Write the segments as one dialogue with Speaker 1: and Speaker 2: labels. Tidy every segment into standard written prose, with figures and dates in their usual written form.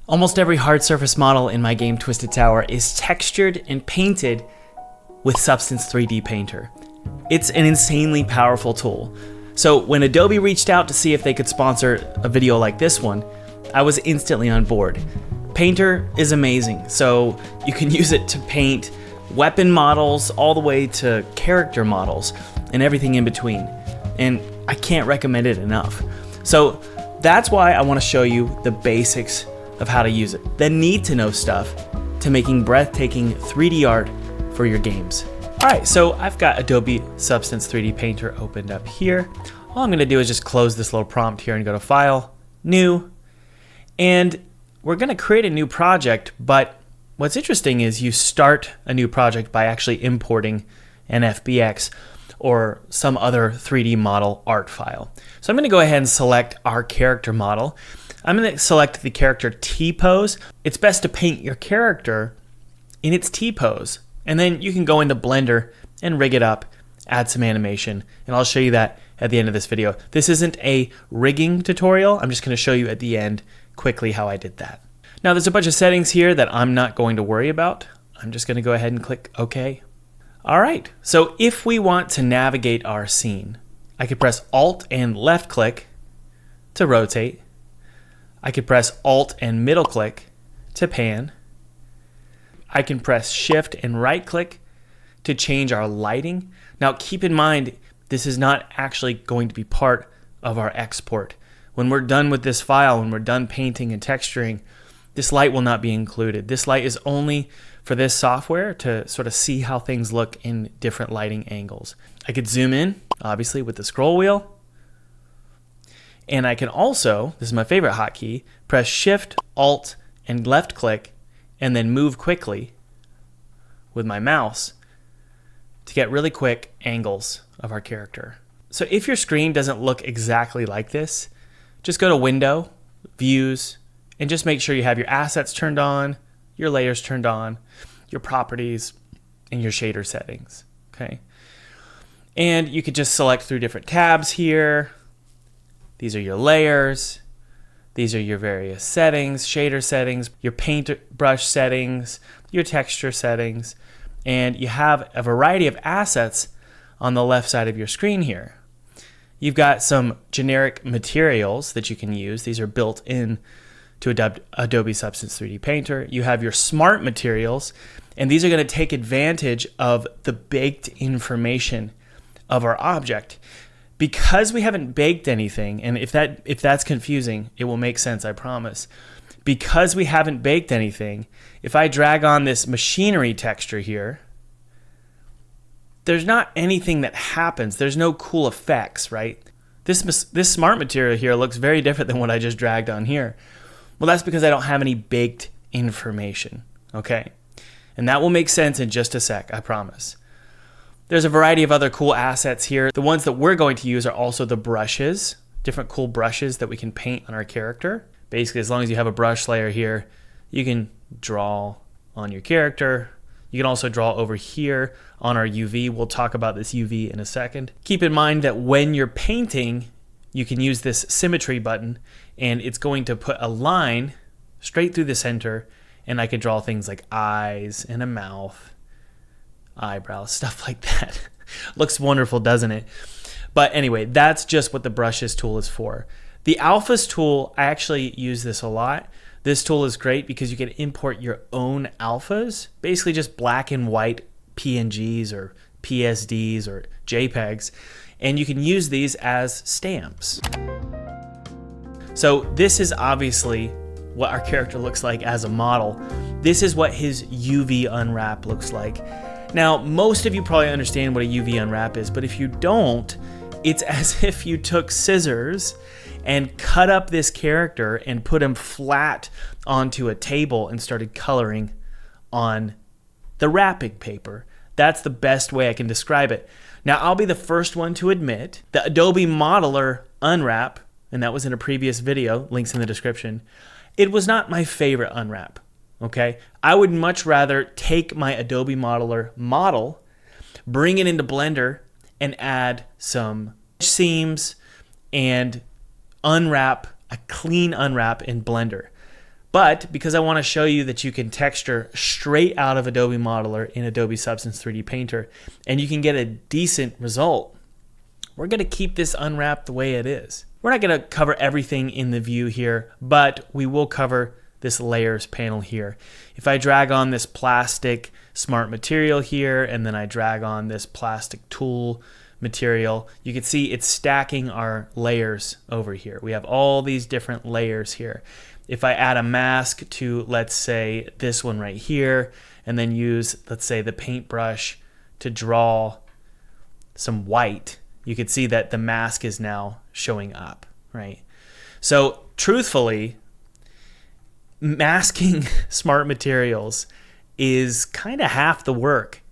Speaker 1: Almost every hard surface model in my game Twisted Tower is textured and painted with Substance 3D Painter. It's an insanely powerful tool. So when Adobe reached out to see if they could sponsor a video like this one, I was instantly on board. Painter is amazing, so you can use it to paint weapon models all the way to character models and everything in between. And I can't recommend it enough. So that's why I want to show you the basics of how to use it, the need-to-know stuff to making breathtaking 3D art for your games. All right, so I've got Adobe Substance 3D Painter opened up here. All I'm gonna do is just close this little prompt here and go to File, New, and we're gonna create a new project, but what's interesting is you start a new project by actually importing an FBX or some other 3D model art file. So I'm gonna go ahead and select our character model. I'm going to select the character T-pose. It's best to paint your character in its T-pose. And then you can go into Blender and rig it up, add some animation, and I'll show you that at the end of this video. This isn't a rigging tutorial. I'm just going to show you at the end quickly how I did that. Now there's a bunch of settings here that I'm not going to worry about. I'm just going to go ahead and click OK. All right, so if we want to navigate our scene, I could press Alt and left click to rotate. I could press Alt and middle click to pan. I can press Shift and right click to change our lighting. Now keep in mind, this is not actually going to be part of our export. When we're done with this file, when we're done painting and texturing, this light will not be included. This light is only for this software to sort of see how things look in different lighting angles. I could zoom in, obviously, with the scroll wheel. And I can also, this is my favorite hotkey, press Shift, Alt, and left click, and then move quickly with my mouse to get really quick angles of our character. So if your screen doesn't look exactly like this, just go to Window, Views, and just make sure you have your assets turned on, your layers turned on, your properties, and your shader settings, okay? And you could just select through different tabs here. These are your layers. These are your various settings, shader settings, your paint brush settings, your texture settings, and you have a variety of assets on the left side of your screen here. You've got some generic materials that you can use. These are built in to Adobe Substance 3D Painter. You have your smart materials, and these are going to take advantage of the baked information of our object. Because we haven't baked anything, and if that's confusing, it will make sense, I promise. Because we haven't baked anything, if I drag on this machinery texture here, there's not anything that happens. There's no cool effects, right? This smart material here looks very different than what I just dragged on here. Well, that's because I don't have any baked information, okay? And that will make sense in just a sec, I promise. There's a variety of other cool assets here. The ones that we're going to use are also the brushes, different cool brushes that we can paint on our character. Basically, as long as you have a brush layer here, you can draw on your character. You can also draw over here on our UV. We'll talk about this UV in a second. Keep in mind that when you're painting, you can use this symmetry button, and it's going to put a line straight through the center, and I can draw things like eyes and a mouth, eyebrows, stuff like that. Looks wonderful, doesn't it? But anyway, that's just what the brushes tool is for. The alphas tool, I actually use this a lot. This tool is great because you can import your own alphas, basically just black and white PNGs or PSDs or JPEGs, and you can use these as stamps. So this is obviously what our character looks like as a model. This is what his UV unwrap looks like. Now, most of you probably understand what a UV unwrap is, but if you don't, it's as if you took scissors and cut up this character and put him flat onto a table and started coloring on the wrapping paper. That's the best way I can describe it. Now, I'll be the first one to admit the Adobe Modeler Unwrap, and that was in a previous video, links in the description, it was not my favorite unwrap. Okay, I would much rather take my Adobe Modeler model, bring it into Blender, and add some seams and unwrap, a clean unwrap in Blender. But because I want to show you that you can texture straight out of Adobe Modeler in Adobe Substance 3D Painter, and you can get a decent result, we're going to keep this unwrapped the way it is. We're not going to cover everything in the view here, but we will cover this layers panel here. If I drag on this plastic smart material here, and then I drag on this plastic tool material, you can see it's stacking our layers over here. We have all these different layers here. If I add a mask to, let's say, this one right here, and then use, let's say, the paintbrush to draw some white, you can see that the mask is now showing up, right? So truthfully, masking smart materials is kind of half the work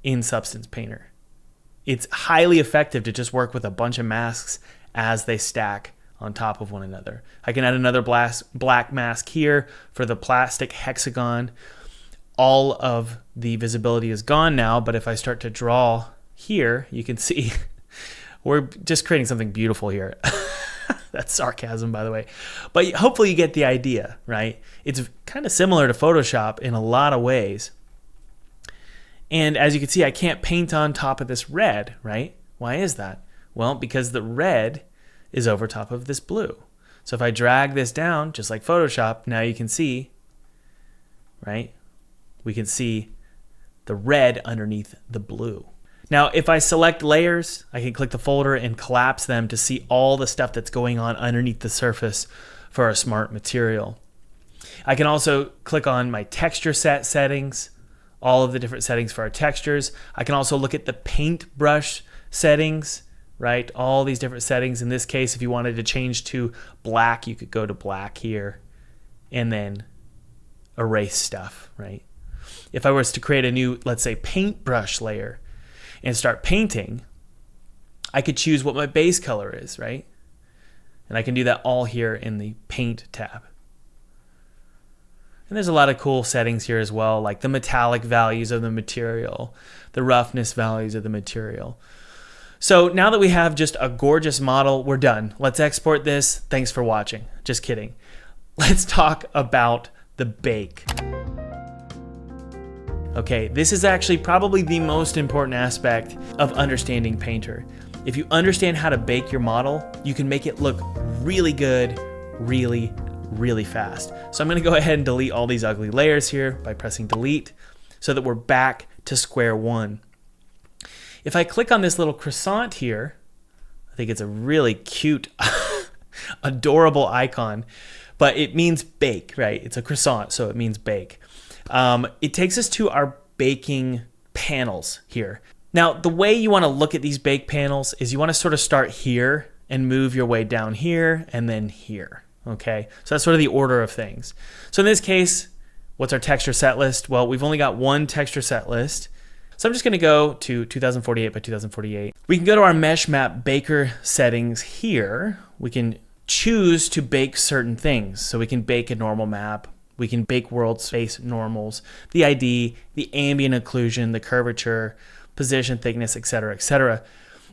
Speaker 1: in Substance Painter. It's highly effective to just work with a bunch of masks as they stack on top of one another. I can add another black mask here for the plastic hexagon. All of the visibility is gone now, but if I start to draw here, you can see we're just creating something beautiful here. That's sarcasm, by the way. But hopefully you get the idea, right? It's kind of similar to Photoshop in a lot of ways. And as you can see, I can't paint on top of this red, right? Why is that? Well, because the red is over top of this blue. So if I drag this down, just like Photoshop, now you can see, right? We can see the red underneath the blue. Now, if I select layers, I can click the folder and collapse them to see all the stuff that's going on underneath the surface for a smart material. I can also click on my texture set settings, all of the different settings for our textures. I can also look at the paintbrush settings, right? All these different settings. In this case, if you wanted to change to black, you could go to black here and then erase stuff, right? If I was to create a new, let's say, paintbrush layer and start painting, I could choose what my base color is, right? And I can do that all here in the Paint tab. And there's a lot of cool settings here as well, like the metallic values of the material, the roughness values of the material. So now that we have just a gorgeous model, we're done. Let's export this. Thanks for watching. Just kidding. Let's talk about the bake. Okay, this is actually probably the most important aspect of understanding Painter. If you understand how to bake your model, you can make it look really good, really fast. So I'm gonna go ahead and delete all these ugly layers here by pressing delete so that we're back to square one. If I click on this little croissant here, I think it's a really cute, adorable icon, but it means bake, right? It's a croissant, so it means bake. It takes us to our baking panels here. Now, the way you want to look at these bake panels is you want to sort of start here and move your way down here and then here, okay? So that's sort of the order of things. So in this case, what's our texture set list? Well, we've only got one texture set list. So I'm just going to go to 2048 by 2048. We can go to our mesh map baker settings here. We can choose to bake certain things. So we can bake a normal map. We can bake world space normals, the ID, the ambient occlusion, the curvature, position, thickness, etc., etc.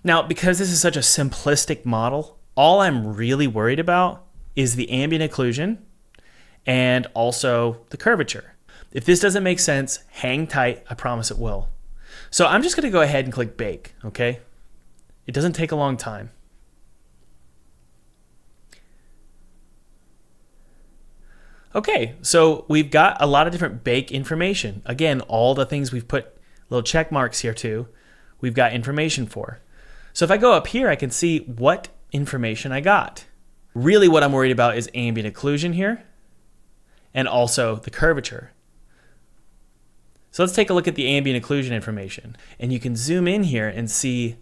Speaker 1: Now, because this is such a simplistic model, all I'm really worried about is the ambient occlusion and also the curvature. If this doesn't make sense, hang tight. I promise it will. So I'm just going to go ahead and click bake, okay? It doesn't take a long time. Okay, so we've got a lot of different bake information. Again, all the things we've put little check marks here too, we've got information for. So if I go up here, I can see what information I got. Really what I'm worried about is ambient occlusion here and also the curvature. So let's take a look at the ambient occlusion information. And you can zoom in here and see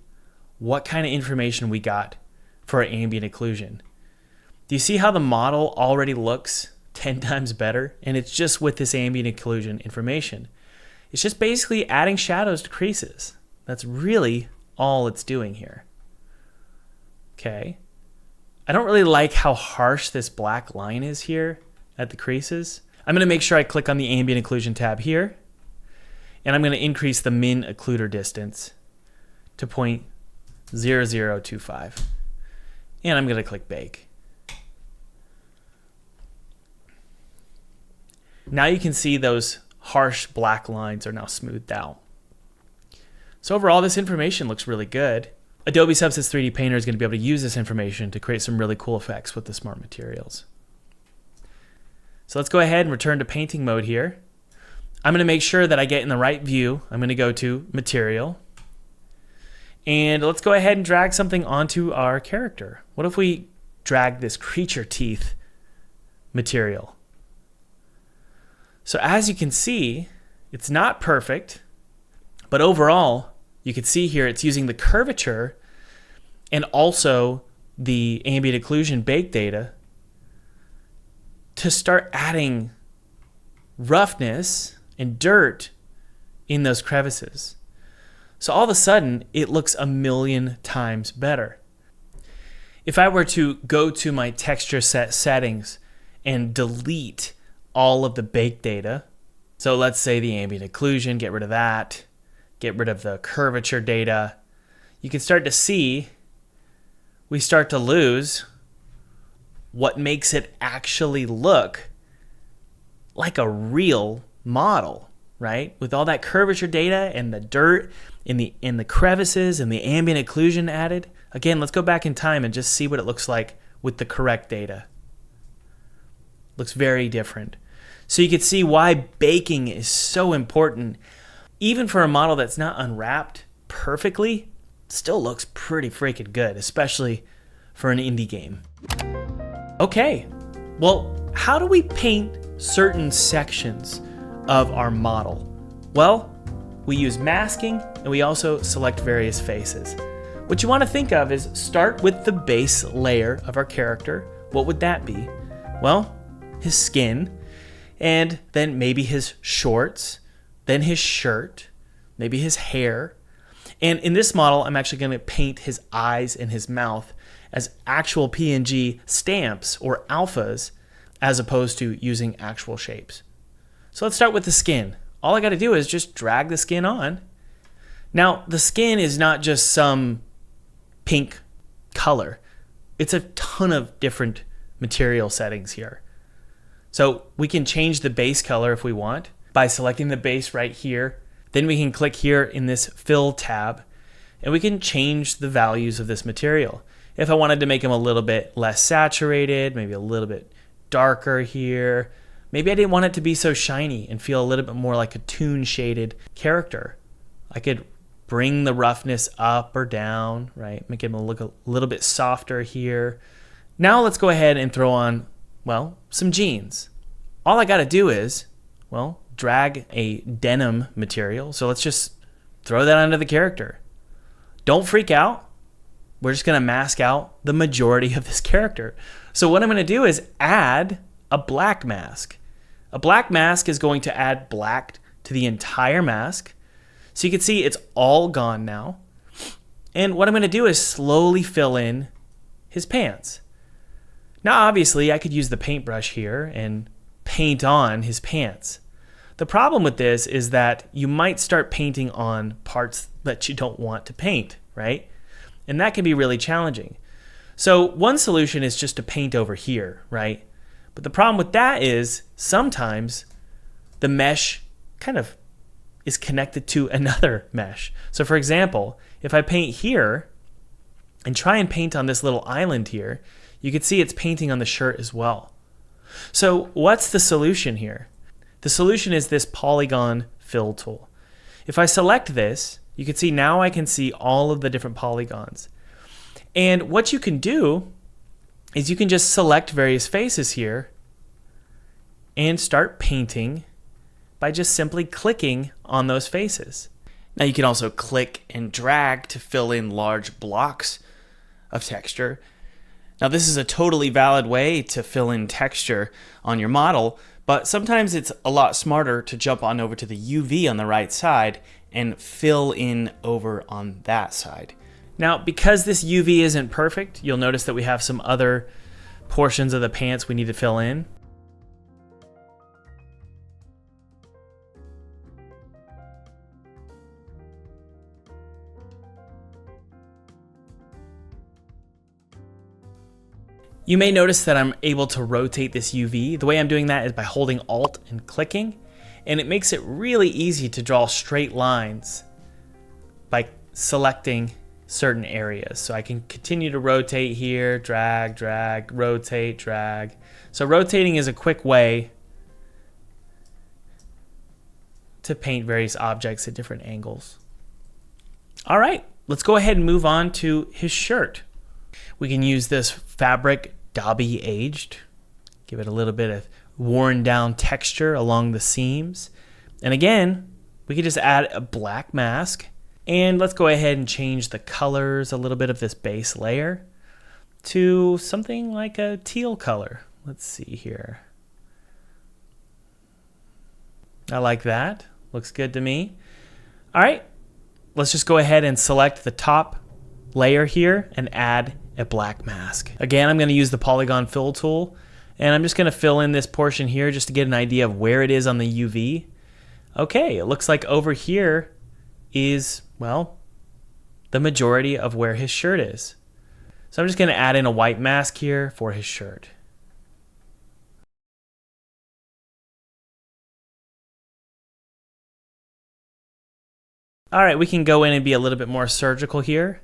Speaker 1: what kind of information we got for our ambient occlusion. Do you see how the model already looks 10 times better? And it's just with this ambient occlusion information. It's just basically adding shadows to creases. That's really all it's doing here. Okay. I don't really like how harsh this black line is here at the creases. I'm going to make sure I click on the ambient occlusion tab here. And I'm going to increase the min occluder distance to 0.0025. And I'm going to click bake. Now you can see those harsh black lines are now smoothed out. So overall, this information looks really good. Adobe Substance 3D Painter is going to be able to use this information to create some really cool effects with the smart materials. So let's go ahead and return to painting mode here. I'm going to make sure that I get in the right view. I'm going to go to Material. And let's go ahead and drag something onto our character. What if we drag this creature teeth material? So as you can see, it's not perfect, but overall, you can see here it's using the curvature and also the ambient occlusion bake data to start adding roughness and dirt in those crevices. So all of a sudden, it looks a million times better. If I were to go to my texture set settings and delete all of the bake data, so let's say the ambient occlusion, get rid of that, get rid of the curvature data, you can start to see we start to lose what makes it actually look like a real model, right? With all that curvature data and the dirt in the crevices and the ambient occlusion added. Again, let's go back in time and just see what it looks like with the correct data. Looks very different. So you can see why baking is so important. Even for a model that's not unwrapped perfectly, still looks pretty freaking good, especially for an indie game. Okay, well, how do we paint certain sections of our model? Well, we use masking and we also select various faces. What you want to think of is start with the base layer of our character. What would that be? Well, his skin, and then maybe his shorts, then his shirt, maybe his hair. And in this model, I'm actually going to paint his eyes and his mouth as actual PNG stamps or alphas as opposed to using actual shapes. So let's start with the skin. All I got to do is just drag the skin on. Now, the skin is not just some pink color. It's a ton of different material settings here. So we can change the base color if we want by selecting the base right here. Then we can click here in this Fill tab, and we can change the values of this material. If I wanted to make them a little bit less saturated, maybe a little bit darker here, maybe I didn't want it to be so shiny and feel a little bit more like a toon shaded character, I could bring the roughness up or down, right? Make him look a little bit softer here. Now let's go ahead and throw on, well, some jeans. All I got to do is, well, drag a denim material. So let's just throw that onto the character. Don't freak out. We're just going to mask out the majority of this character. So what I'm going to do is add a black mask. A black mask is going to add black to the entire mask. So you can see it's all gone now. And what I'm going to do is slowly fill in his pants. Now, obviously, I could use the paintbrush here and paint on his pants. The problem with this is that you might start painting on parts that you don't want to paint, right? And that can be really challenging. So one solution is just to paint over here, right? But the problem with that is sometimes the mesh kind of is connected to another mesh. So for example, if I paint here and try and paint on this little island here, you can see it's painting on the shirt as well. So what's the solution here? The solution is this Polygon fill tool. If I select this, you can see now I can see all of the different polygons. And what you can do is you can just select various faces here and start painting by just simply clicking on those faces. Now you can also click and drag to fill in large blocks of texture. Now this is a totally valid way to fill in texture on your model, but sometimes it's a lot smarter to jump on over to the UV on the right side and fill in over on that side. Now, because this UV isn't perfect, you'll notice that we have some other portions of the pants we need to fill in. You may notice that I'm able to rotate this UV. The way I'm doing that is by holding Alt and clicking, and it makes it really easy to draw straight lines by selecting certain areas. So I can continue to rotate here, drag, drag, rotate, drag. So rotating is a quick way to paint various objects at different angles. All right, let's go ahead and move on to his shirt. We can use this fabric Dobby aged, give it a little bit of worn down texture along the seams. And again, we could just add a black mask, and let's go ahead and change the colors a little bit of this base layer to something like a teal color. Let's see here. I like that. Looks good to me. All right, let's just go ahead and select the top layer here and add a black mask. Again, I'm going to use the Polygon fill tool, and I'm just going to fill in this portion here just to get an idea of where it is on the UV. Okay, it looks like over here is, well, the majority of where his shirt is. So I'm just going to add in a white mask here for his shirt. All right, we can go in and be a little bit more surgical here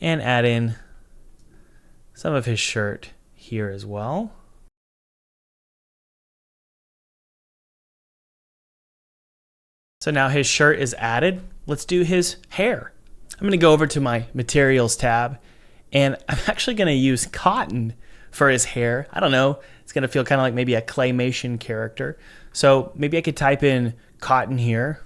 Speaker 1: and add in some of his shirt here as well. So now his shirt is added. Let's do his hair. I'm going to go over to my materials tab, and I'm actually going to use cotton for his hair. I don't know, it's going to feel kind of like maybe a claymation character. So maybe I could type in cotton here.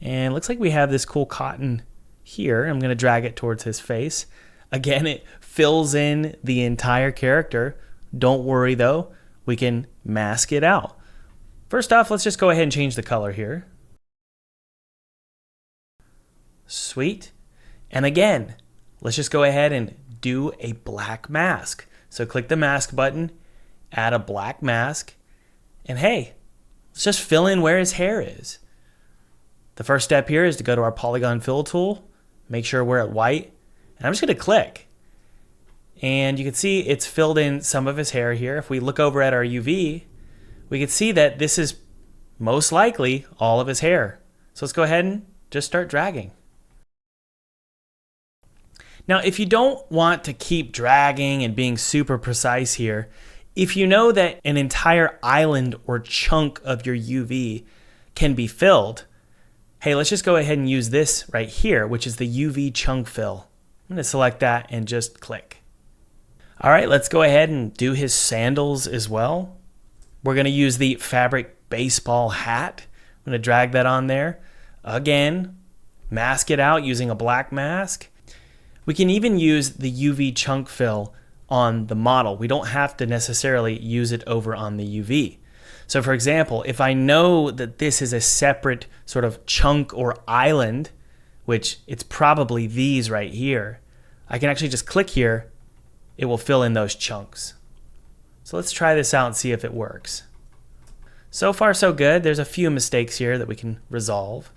Speaker 1: And it looks like we have this cool cotton here. I'm going to drag it towards his face. Again, it fills in the entire character. Don't worry though, we can mask it out. First off, let's just go ahead and change the color here. Sweet. And again, let's just go ahead and do a black mask. So click the mask button, add a black mask, and hey, let's just fill in where his hair is. The first step here is to go to our Polygon fill tool, make sure we're at white, and I'm just going to click. And you can see it's filled in some of his hair here. If we look over at our UV, we can see that this is most likely all of his hair. So let's go ahead and just start dragging. Now, if you don't want to keep dragging and being super precise here, if you know that an entire island or chunk of your UV can be filled, hey, let's just go ahead and use this right here, which is the UV chunk fill. I'm going to select that and just click. All right, let's go ahead and do his sandals as well. We're going to use the fabric baseball hat. I'm going to drag that on there. Again, mask it out using a black mask. We can even use the UV chunk fill on the model. We don't have to necessarily use it over on the UV. So for example, if I know that this is a separate sort of chunk or island, which it's probably these right here, I can actually just click here. It will fill in those chunks. So let's try this out and see if it works. So far so good. There's a few mistakes here that we can resolve.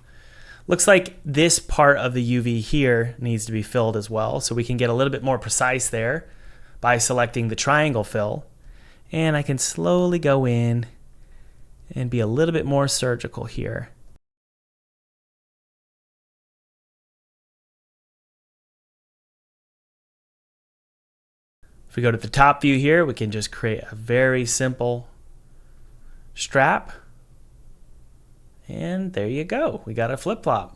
Speaker 1: Looks like this part of the UV here needs to be filled as well, so we can get a little bit more precise there by selecting the triangle fill. And I can slowly go in and be a little bit more surgical here. If we go to the top view here, we can just create a very simple strap. And there you go. We got a flip-flop.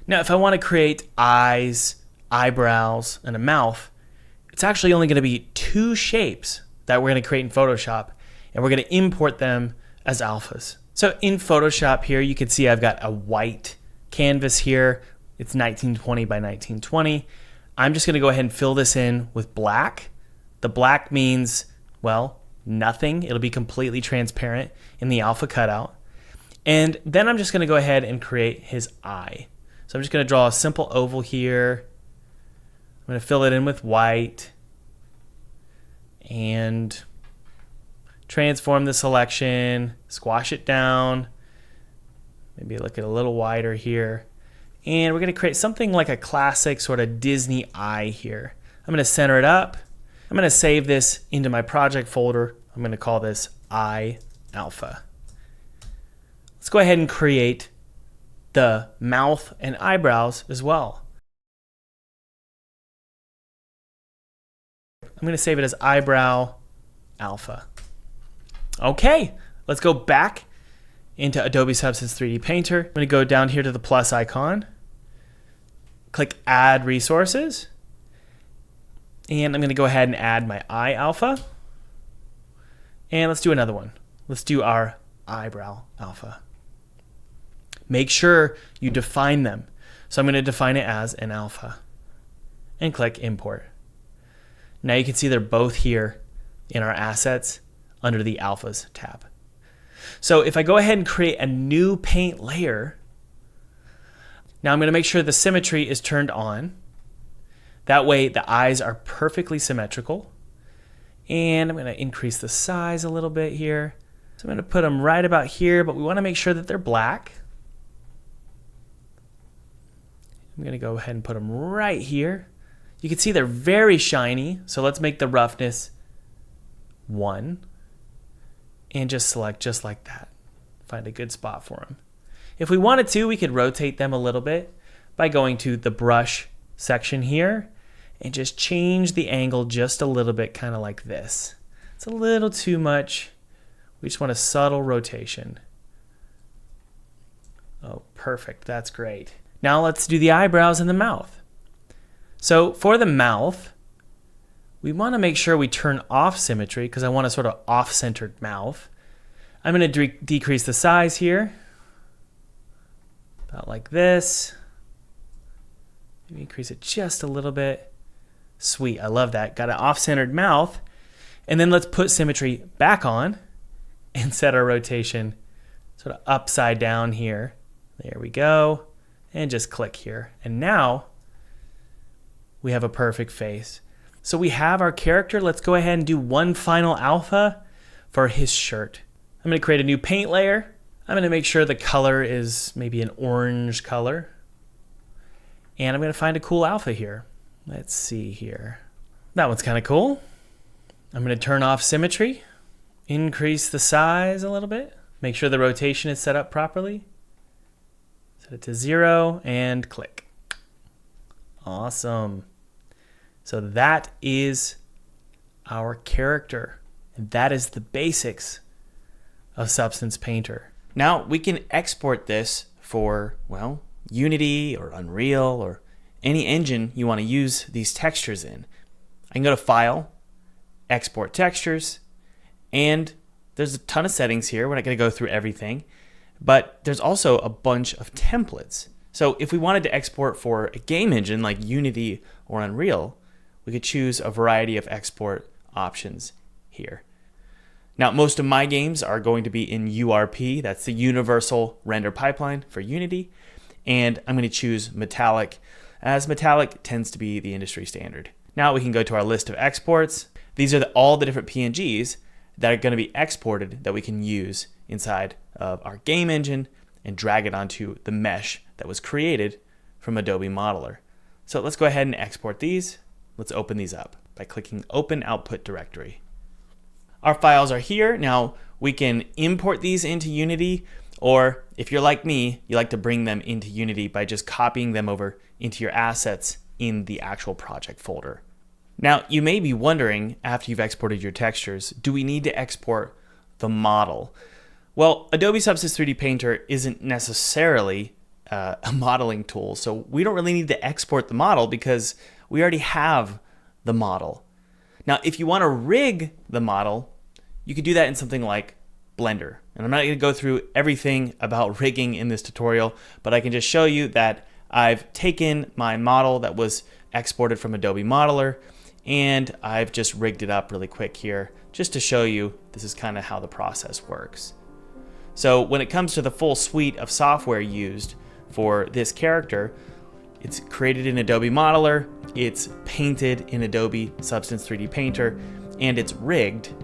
Speaker 1: Now, if I want to create eyes, eyebrows, and a mouth, it's actually only going to be two shapes that we're going to create in Photoshop, and we're going to import them as alphas. So in Photoshop here, you can see I've got a white canvas here. It's 1920 by 1920. I'm just going to go ahead and fill this in with black. The black means, well, nothing. It'll be completely transparent in the alpha cutout. And then I'm just going to go ahead and create his eye. So I'm just going to draw a simple oval here. I'm going to fill it in with white and transform the selection, squash it down, maybe look at a little wider here. And we're going to create something like a classic sort of Disney eye here. I'm going to center it up. I'm going to save this into my project folder. I'm going to call this eye alpha. Let's go ahead and create the mouth and eyebrows as well. I'm going to save it as eyebrow alpha. Okay, let's go back into Adobe Substance 3D Painter. I'm going to go down here to the plus icon, click Add Resources, and I'm going to go ahead and add my eye alpha. And let's do another one. Let's do our eyebrow alpha. Make sure you define them. So I'm going to define it as an alpha and click Import. Now you can see they're both here in our assets under the alphas tab. So if I go ahead and create a new paint layer, now I'm going to make sure the symmetry is turned on. That way the eyes are perfectly symmetrical. And I'm going to increase the size a little bit here. So I'm going to put them right about here, but we want to make sure that they're black. I'm going to go ahead and put them right here. You can see they're very shiny, so let's make the roughness 1 and just select just like that. Find a good spot for them. If we wanted to, we could rotate them a little bit by going to the brush section here and just change the angle just a little bit, kind of like this. It's a little too much. We just want a subtle rotation. Oh, perfect. That's great. Now let's do the eyebrows and the mouth. So for the mouth, we want to make sure we turn off symmetry because I want a sort of off-centered mouth. I'm going to decrease the size here, about like this. Maybe increase it just a little bit. Sweet, I love that. Got an off-centered mouth. And then let's put symmetry back on and set our rotation sort of upside down here. There we go. And just click here. And now we have a perfect face. So we have our character. Let's go ahead and do one final alpha for his shirt. I'm going to create a new paint layer. I'm going to make sure the color is maybe an orange color. And I'm going to find a cool alpha here. Let's see here. That one's kind of cool. I'm going to turn off symmetry, increase the size a little bit, make sure the rotation is set up properly. Set it to 0 and click. Awesome. So that is our character. And that is the basics of Substance Painter. Now we can export this for, well, Unity or Unreal or any engine you want to use these textures in. I can go to File, Export Textures, and there's a ton of settings here. We're not going to go through everything, but there's also a bunch of templates. So if we wanted to export for a game engine like Unity or Unreal, we could choose a variety of export options here. Now, most of my games are going to be in URP. That's the Universal Render Pipeline for Unity. And I'm going to choose Metallic, as Metallic tends to be the industry standard. Now we can go to our list of exports. These are all the different PNGs that are going to be exported that we can use inside of our game engine and drag it onto the mesh that was created from Adobe Modeler. So let's go ahead and export these. Let's open these up by clicking Open Output Directory. Our files are here. Now we can import these into Unity, or if you're like me, you like to bring them into Unity by just copying them over into your assets in the actual project folder. Now you may be wondering, after you've exported your textures, do we need to export the model? Well, Adobe Substance 3D Painter isn't necessarily a modeling tool, so we don't really need to export the model because we already have the model. Now, if you want to rig the model, you could do that in something like Blender. And I'm not going to go through everything about rigging in this tutorial, but I can just show you that I've taken my model that was exported from Adobe Modeler, and I've just rigged it up really quick here just to show you this is kind of how the process works. So when it comes to the full suite of software used for this character, it's created in Adobe Modeler, it's painted in Adobe Substance 3D Painter, and it's rigged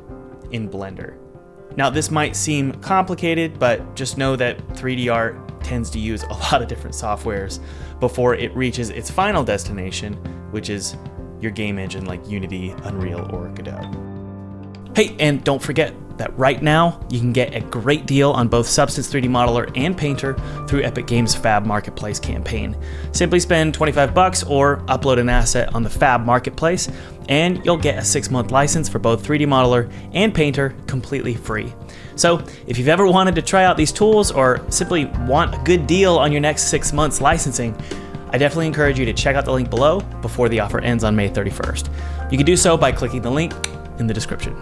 Speaker 1: in Blender. Now this might seem complicated, but just know that 3D art tends to use a lot of different softwares before it reaches its final destination, which is your game engine like Unity, Unreal, or Godot. Hey, and don't forget that right now you can get a great deal on both Substance 3D Modeler and Painter through Epic Games' Fab Marketplace campaign. Simply spend $25 or upload an asset on the Fab Marketplace, and you'll get a 6-month license for both 3D Modeler and Painter completely free. So if you've ever wanted to try out these tools or simply want a good deal on your next 6 months licensing, I definitely encourage you to check out the link below before the offer ends on May 31st. You can do so by clicking the link in the description.